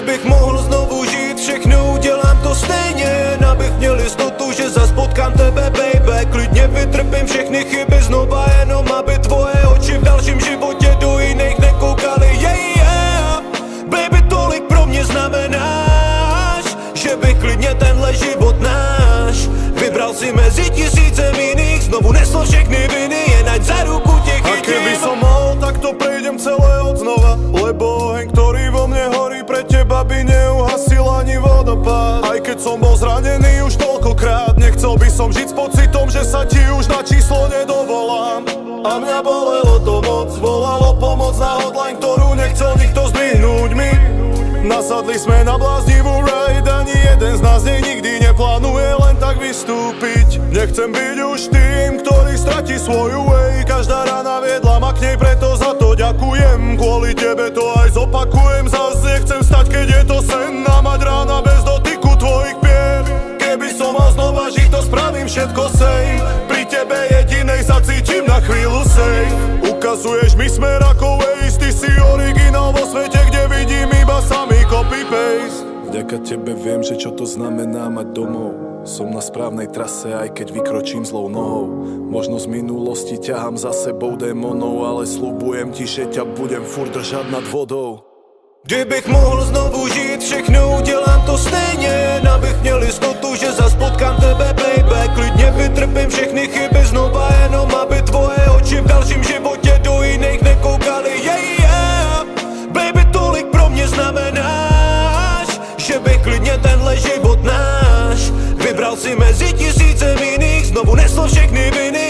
Kdybych mohl znovu žít, všechno udělám to stejně. Abych měl jistotu, že zas potkám tebe, baby. Klidně vytrpím všechny chyby znova, jenom aby tvoje oči v dalším životě do jiných nekoukaly. Yeah. Baby, tolik pro mě znamenáš, že bych klidně tenhle život náš vybral si mezi tisícem jiných, znovu nesl všechny viny, jen ať za ruku tě chytím. A keby som mohol, tak to prejdem celé od znova, lebo oheň, ktorý vo mne horí, pre teba by neuhasil ani vodopád. Aj keď som bol zranený už toľkokrát, nechcel by som žiť s pocitom, že sa ti už na číslo nedovolám. A mňa bolelo to moc, volalo pomoc na hotline, ktorú nechcel nikto zdvihnúť mi. Nasadli sme na bláznivú ride, ani jeden z nás nej nikdy neplánuje len tak vystúpiť. Nechcem byť už tým, ktorý stratí svoju way. Každá rána viedla ma k nej, preto za to ďakujem. Kvôli tebe to aj zopakujem, zas nechcem stať, keď je to sen. A mať rána bez dotyku tvojich pier. Keby som mal znova žiť, to spravím všetko same. Pri tebe jedinej sa cítim na chvíľu safe. Ukazuješ mi smer ako Waze, ty si originál vo svete, kde vidím iba samý copy-paste. Vďaka tebe viem, že čo to znamená mať domov. Som na správnej trase, aj keď vykročím zlou nohou. Možno z minulosti ťahám za sebou démonov, ale sľubujem ti, že ťa budem furt držať nad vodou. Kdybych mohl znovu žít, všechno udělám to stejně. Abych měl jistotu, že zas potkám tebe, baby. Klidně vytrpím všechny chyby znova, jenom aby tvoje oči v dalším životě do jiných nekoukaly. Yeah. Baby, tolik pro mě znamenáš, že bych klidně tenhle život náš vybral si mezi tisícem jiných, znovu nesl všechny viny,